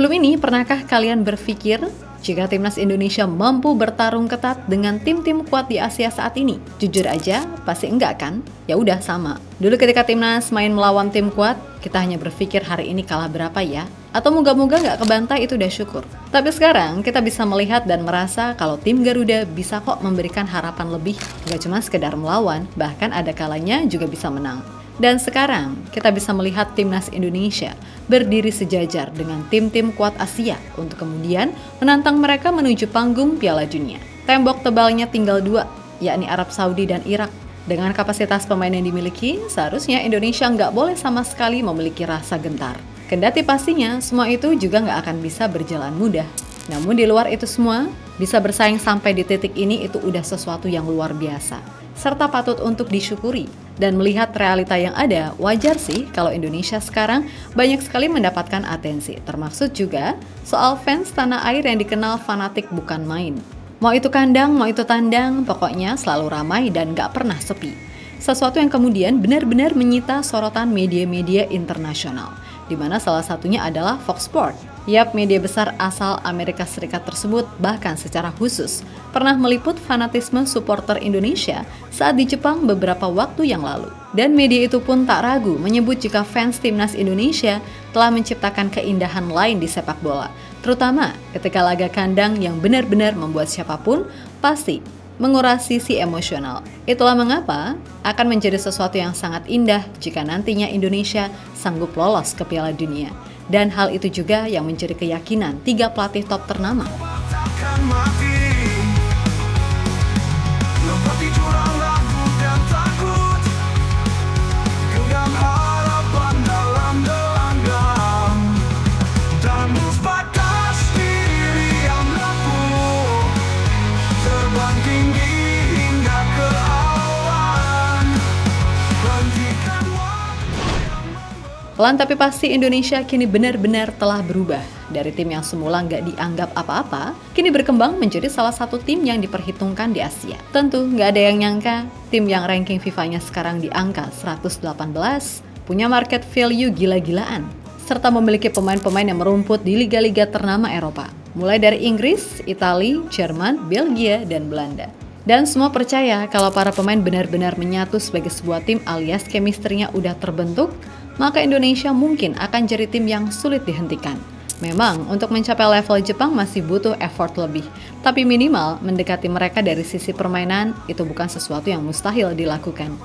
Sebelum ini, pernahkah kalian berpikir jika timnas Indonesia mampu bertarung ketat dengan tim-tim kuat di Asia saat ini? Jujur aja, pasti enggak kan? Ya udah sama. Dulu ketika timnas main melawan tim kuat, kita hanya berpikir hari ini kalah berapa ya? Atau moga-moga nggak kebantai, itu udah syukur. Tapi sekarang kita bisa melihat dan merasa kalau tim Garuda bisa kok memberikan harapan lebih. Nggak cuma sekedar melawan, bahkan ada kalanya juga bisa menang. Dan sekarang kita bisa melihat timnas Indonesia berdiri sejajar dengan tim-tim kuat Asia untuk kemudian menantang mereka menuju panggung Piala Dunia. Tembok tebalnya tinggal dua, yakni Arab Saudi dan Irak. Dengan kapasitas pemain yang dimiliki, seharusnya Indonesia nggak boleh sama sekali memiliki rasa gentar. Kendati pastinya semua itu juga nggak akan bisa berjalan mudah. Namun di luar itu semua, bisa bersaing sampai di titik ini itu udah sesuatu yang luar biasa, serta patut untuk disyukuri. Dan melihat realita yang ada, wajar sih kalau Indonesia sekarang banyak sekali mendapatkan atensi, termasuk juga soal fans tanah air yang dikenal fanatik bukan main. Mau itu kandang, mau itu tandang, pokoknya selalu ramai dan gak pernah sepi. Sesuatu yang kemudian benar-benar menyita sorotan media-media internasional, di mana salah satunya adalah Fox Sports. Yap, media besar asal Amerika Serikat tersebut bahkan secara khusus pernah meliput fanatisme supporter Indonesia saat di Jepang beberapa waktu yang lalu. Dan media itu pun tak ragu menyebut jika fans timnas Indonesia telah menciptakan keindahan lain di sepak bola, terutama ketika laga kandang yang benar-benar membuat siapapun pasti menguras sisi emosional. Itulah mengapa akan menjadi sesuatu yang sangat indah jika nantinya Indonesia sanggup lolos ke Piala Dunia. Dan hal itu juga yang menjadi keyakinan 3 pelatih top ternama. Pelan tapi pasti Indonesia kini benar-benar telah berubah. Dari tim yang semula nggak dianggap apa-apa, kini berkembang menjadi salah satu tim yang diperhitungkan di Asia. Tentu nggak ada yang nyangka, tim yang ranking FIFA-nya sekarang di angka 118, punya market value gila-gilaan, serta memiliki pemain-pemain yang merumput di liga-liga ternama Eropa, mulai dari Inggris, Italia, Jerman, Belgia, dan Belanda. Dan semua percaya kalau para pemain benar-benar menyatu sebagai sebuah tim alias chemistry-nya udah terbentuk, maka Indonesia mungkin akan jadi tim yang sulit dihentikan. Memang untuk mencapai level Jepang masih butuh effort lebih, tapi minimal mendekati mereka dari sisi permainan itu bukan sesuatu yang mustahil dilakukan.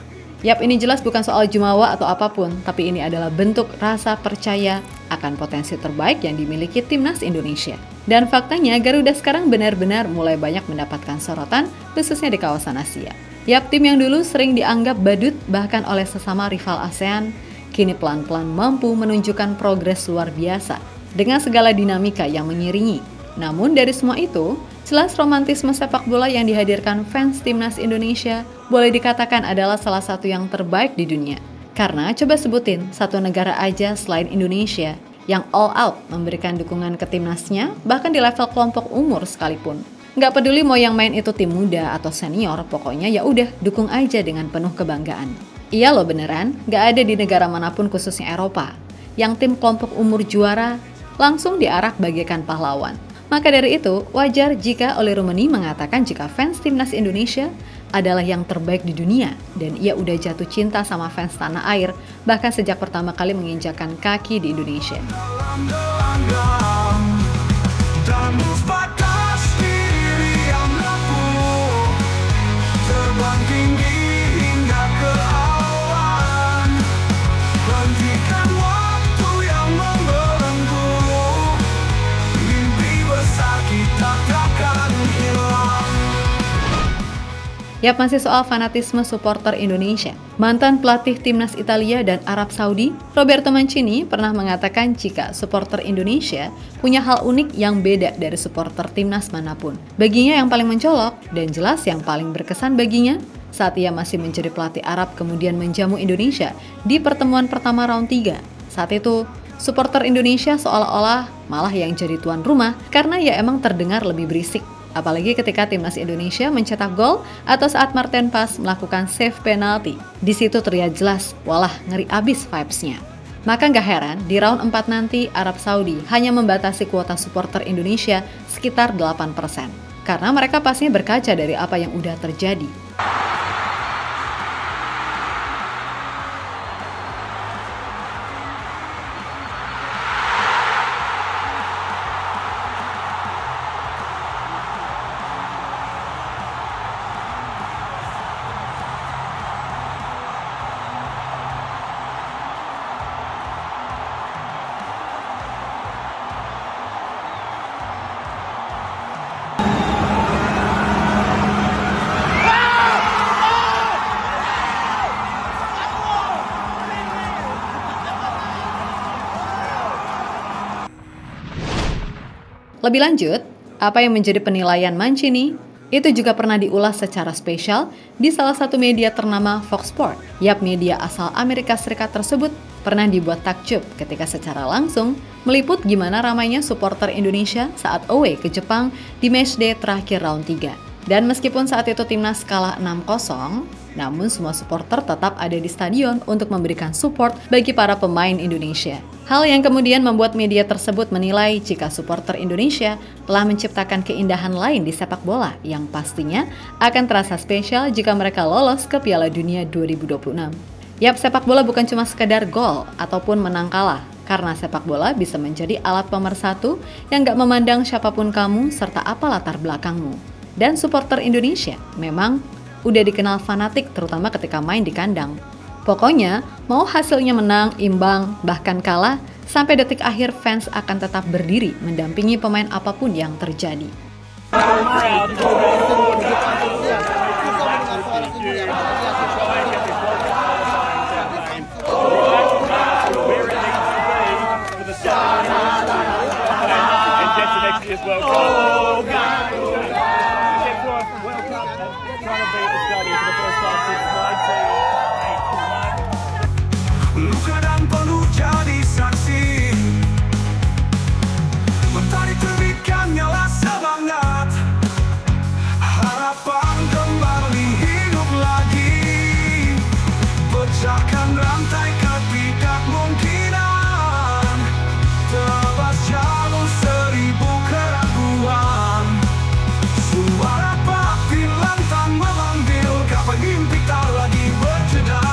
Yap, ini jelas bukan soal jumawa atau apapun, tapi ini adalah bentuk rasa percaya akan potensi terbaik yang dimiliki timnas Indonesia. Dan faktanya Garuda sekarang benar-benar mulai banyak mendapatkan sorotan, khususnya di kawasan Asia. Yap, tim yang dulu sering dianggap badut bahkan oleh sesama rival ASEAN, kini pelan-pelan mampu menunjukkan progres luar biasa dengan segala dinamika yang mengiringi. Namun dari semua itu, jelas romantisme sepak bola yang dihadirkan fans timnas Indonesia boleh dikatakan adalah salah satu yang terbaik di dunia. Karena coba sebutin satu negara aja selain Indonesia yang all out memberikan dukungan ke timnasnya, bahkan di level kelompok umur sekalipun. Nggak peduli mau yang main itu tim muda atau senior, pokoknya ya udah dukung aja dengan penuh kebanggaan. Iya loh beneran, gak ada di negara manapun khususnya Eropa yang tim kelompok umur juara langsung diarak bagaikan pahlawan. Maka dari itu, wajar jika Ole Rummenigge mengatakan jika fans timnas Indonesia adalah yang terbaik di dunia dan ia udah jatuh cinta sama fans tanah air bahkan sejak pertama kali menginjakkan kaki di Indonesia. Yap, masih soal fanatisme supporter Indonesia. Mantan pelatih timnas Italia dan Arab Saudi, Roberto Mancini pernah mengatakan jika supporter Indonesia punya hal unik yang beda dari supporter timnas manapun. Baginya yang paling mencolok dan jelas yang paling berkesan baginya saat ia masih menjadi pelatih Arab kemudian menjamu Indonesia di pertemuan pertama round 3. Saat itu, supporter Indonesia seolah-olah malah yang jadi tuan rumah karena ya emang terdengar lebih berisik. Apalagi ketika timnas Indonesia mencetak gol atau saat Marten Pas melakukan save penalti. Di situ terlihat jelas, walah ngeri abis vibes-nya. Maka nggak heran, di round 4 nanti Arab Saudi hanya membatasi kuota supporter Indonesia sekitar 8%. Karena mereka pastinya berkaca dari apa yang udah terjadi. Lebih lanjut, apa yang menjadi penilaian Mancini itu juga pernah diulas secara spesial di salah satu media ternama Fox Sports. Yap, media asal Amerika Serikat tersebut pernah dibuat takjub ketika secara langsung meliput gimana ramainya supporter Indonesia saat away ke Jepang di matchday terakhir round 3. Dan meskipun saat itu timnas kalah 6-0, namun semua supporter tetap ada di stadion untuk memberikan support bagi para pemain Indonesia. Hal yang kemudian membuat media tersebut menilai jika supporter Indonesia telah menciptakan keindahan lain di sepak bola yang pastinya akan terasa spesial jika mereka lolos ke Piala Dunia 2026. Yap, sepak bola bukan cuma sekedar gol ataupun menang kalah, karena sepak bola bisa menjadi alat pemersatu yang gak memandang siapapun kamu serta apa latar belakangmu. Dan supporter Indonesia memang udah dikenal fanatik terutama ketika main di kandang. Pokoknya, mau hasilnya menang, imbang, bahkan kalah, sampai detik akhir fans akan tetap berdiri mendampingi pemain apapun yang terjadi. Luka dan peluh jadi saksi, mentari terbitkan nyala semangat, harapan kembali hidup lagi, pecahkan rantai ketidakmungkinan, tebas jalur 1000 keraguan, suara batin lantang memanggil, kapan mimpi tak lagi berjeda.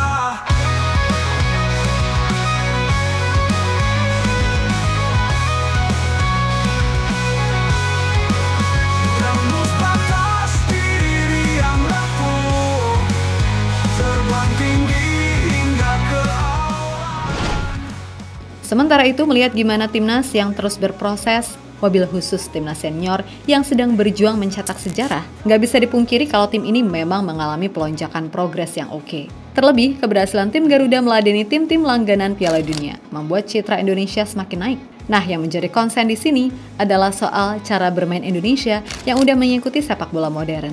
Sementara itu, melihat gimana timnas yang terus berproses, wabil khusus timnas senior yang sedang berjuang mencetak sejarah, nggak bisa dipungkiri kalau tim ini memang mengalami pelonjakan progres yang oke. Terlebih, keberhasilan tim Garuda meladeni tim-tim langganan Piala Dunia membuat citra Indonesia semakin naik. Nah, yang menjadi konsen di sini adalah soal cara bermain Indonesia yang udah mengikuti sepak bola modern.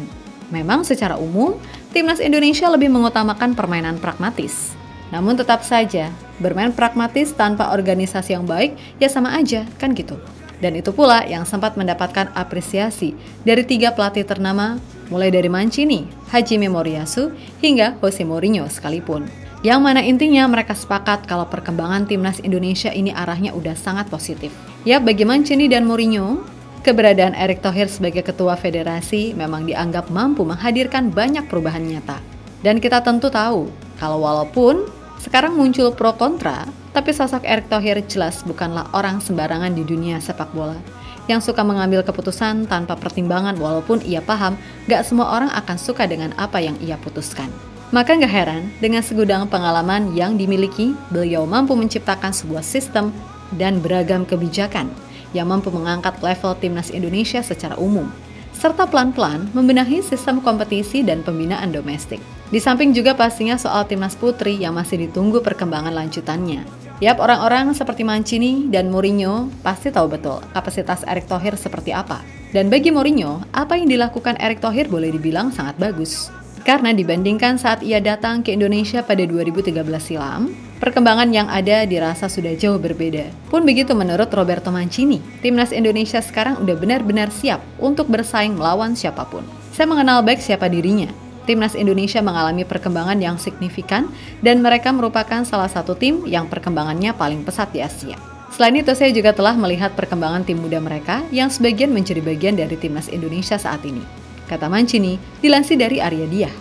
Memang secara umum, timnas Indonesia lebih mengutamakan permainan pragmatis. Namun tetap saja, bermain pragmatis tanpa organisasi yang baik ya sama aja, kan gitu. Dan itu pula yang sempat mendapatkan apresiasi dari 3 pelatih ternama, mulai dari Mancini, Hajime Moriyasu, hingga Jose Mourinho sekalipun. Yang mana intinya mereka sepakat kalau perkembangan timnas Indonesia ini arahnya udah sangat positif. Ya, bagi Mancini dan Mourinho, keberadaan Erick Thohir sebagai ketua federasi memang dianggap mampu menghadirkan banyak perubahan nyata. Dan kita tentu tahu, kalau walaupun sekarang muncul pro kontra, tapi sosok Erick Thohir jelas bukanlah orang sembarangan di dunia sepak bola, yang suka mengambil keputusan tanpa pertimbangan walaupun ia paham gak semua orang akan suka dengan apa yang ia putuskan. Maka gak heran, dengan segudang pengalaman yang dimiliki, beliau mampu menciptakan sebuah sistem dan beragam kebijakan yang mampu mengangkat level timnas Indonesia secara umum, serta pelan-pelan membenahi sistem kompetisi dan pembinaan domestik. Di samping juga pastinya soal timnas putri yang masih ditunggu perkembangan lanjutannya. Yap, orang-orang seperti Mancini dan Mourinho pasti tahu betul kapasitas Erick Thohir seperti apa. Dan bagi Mourinho, apa yang dilakukan Erick Thohir boleh dibilang sangat bagus. Karena dibandingkan saat ia datang ke Indonesia pada 2013 silam, perkembangan yang ada dirasa sudah jauh berbeda. Pun begitu menurut Roberto Mancini, timnas Indonesia sekarang udah benar-benar siap untuk bersaing melawan siapapun. Saya mengenal baik siapa dirinya. Timnas Indonesia mengalami perkembangan yang signifikan dan mereka merupakan salah satu tim yang perkembangannya paling pesat di Asia. Selain itu, saya juga telah melihat perkembangan tim muda mereka yang sebagian menjadi bagian dari Timnas Indonesia saat ini. Kata Mancini, dilansir dari Arya Diah.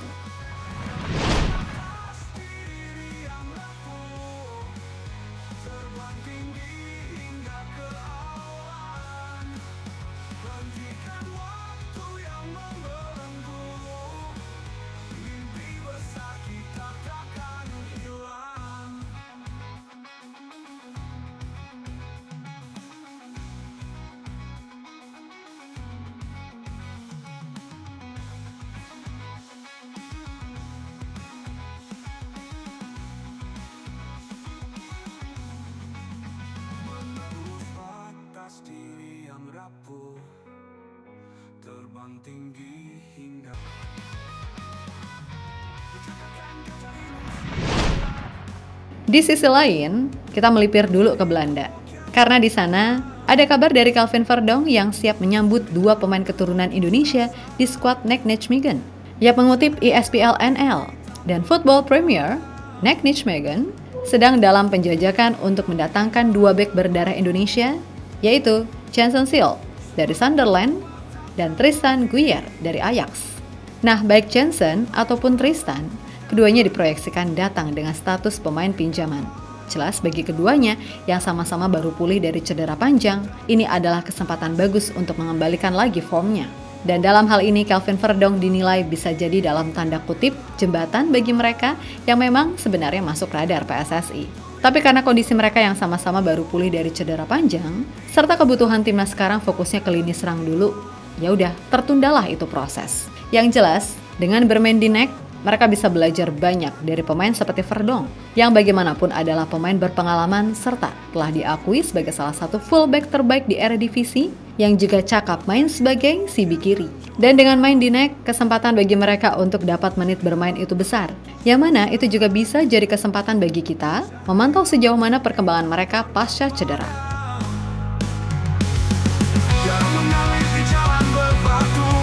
Diri yang rapuh, terbang tinggi hingga Di sisi lain, kita melipir dulu ke Belanda. Karena di sana ada kabar dari Calvin Verdonk yang siap menyambut 2 pemain keturunan Indonesia di skuad NEC Nijmegen. Ia mengutip ESPN NL dan Football Premier, NEC Nijmegen sedang dalam penjajakan untuk mendatangkan 2 bek berdarah Indonesia, yaitu Jansen Seal dari Sunderland dan Tristan Guyer dari Ajax. Nah, baik Jansen ataupun Tristan, keduanya diproyeksikan datang dengan status pemain pinjaman. Jelas bagi keduanya yang sama-sama baru pulih dari cedera panjang, ini adalah kesempatan bagus untuk mengembalikan lagi formnya. Dan dalam hal ini Calvin Verdonk dinilai bisa jadi dalam tanda kutip jembatan bagi mereka yang memang sebenarnya masuk radar PSSI. Tapi karena kondisi mereka yang sama-sama baru pulih dari cedera panjang, serta kebutuhan timnas sekarang fokusnya ke lini serang dulu, ya udah tertundalah itu proses. Yang jelas, dengan bermain di NEC, mereka bisa belajar banyak dari pemain seperti Verdonk, yang bagaimanapun adalah pemain berpengalaman serta telah diakui sebagai salah satu fullback terbaik di Eredivisie, yang juga cakap main sebagai CB kiri. Dan dengan main di NEC, kesempatan bagi mereka untuk dapat menit bermain itu besar. Yang mana itu juga bisa jadi kesempatan bagi kita memantau sejauh mana perkembangan mereka pasca cedera. Jangan mengalir di jalan berbatu,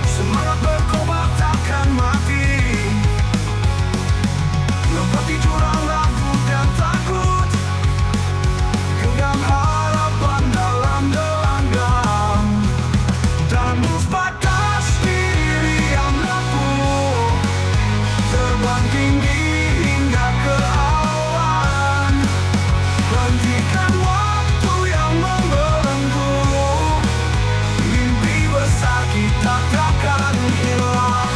semangat berkobar takkan mati. Lompat di jurang ragu dan takut, genggam harapan dalam gelanggang, dan batas diri yang rapuh, terbang tinggi hingga ke awan. Hentikan waktu yang membelenggu, mimpi besar kita takkan hilang.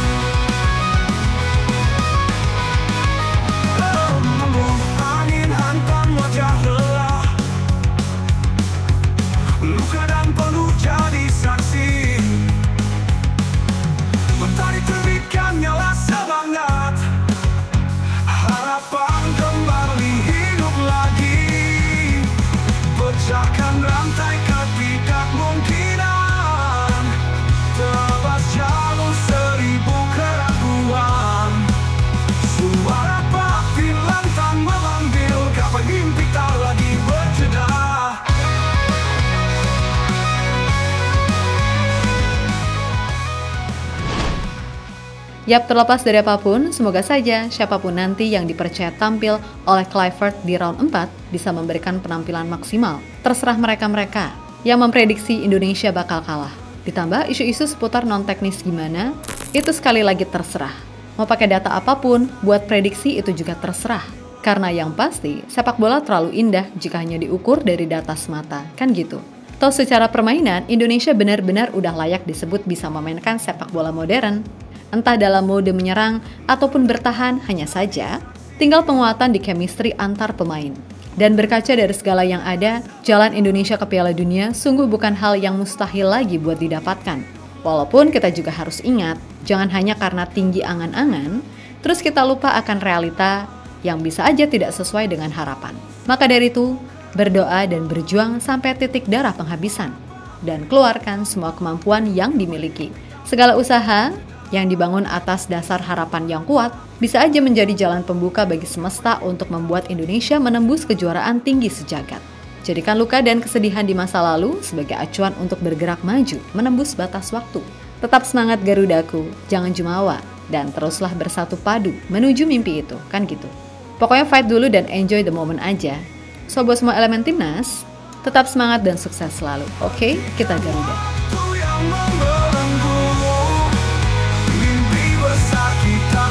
Angin hantam wajah lelah, luka dan peluh jadi saksi. Mentari terbitkan nyala semangat, harapan kembali hidup lagi. Pecahkan rantai ketidakmungkinan, tebas jalur 1000 keraguan. Suara pasti lantang memanggil, kapan mimpi tak lagi berjeda. Yap, terlepas dari apapun, semoga saja siapapun nanti yang dipercaya tampil oleh Kluivert di round 4 bisa memberikan penampilan maksimal. Terserah mereka-mereka yang memprediksi Indonesia bakal kalah. Ditambah isu-isu seputar non-teknis gimana, itu sekali lagi terserah. Mau pakai data apapun, buat prediksi itu juga terserah. Karena yang pasti, sepak bola terlalu indah jika hanya diukur dari data semata, kan gitu. Toh secara permainan, Indonesia benar-benar udah layak disebut bisa memainkan sepak bola modern. Entah dalam mode menyerang ataupun bertahan, hanya saja tinggal penguatan di chemistry antar pemain. Dan berkaca dari segala yang ada, jalan Indonesia ke Piala Dunia sungguh bukan hal yang mustahil lagi buat didapatkan. Walaupun kita juga harus ingat, jangan hanya karena tinggi angan-angan, terus kita lupa akan realita yang bisa aja tidak sesuai dengan harapan. Maka dari itu, berdoa dan berjuang sampai titik darah penghabisan, dan keluarkan semua kemampuan yang dimiliki. Segala usaha yang dibangun atas dasar harapan yang kuat bisa aja menjadi jalan pembuka bagi semesta untuk membuat Indonesia menembus kejuaraan tinggi sejagat. Jadikan luka dan kesedihan di masa lalu sebagai acuan untuk bergerak maju menembus batas waktu. Tetap semangat Garudaku, jangan jumawa, dan teruslah bersatu padu menuju mimpi itu, kan gitu. Pokoknya fight dulu dan enjoy the moment aja. So buat semua elemen timnas, tetap semangat dan sukses selalu. Oke, kita Garuda. Waktu yang membelenggu, mimpi besar kita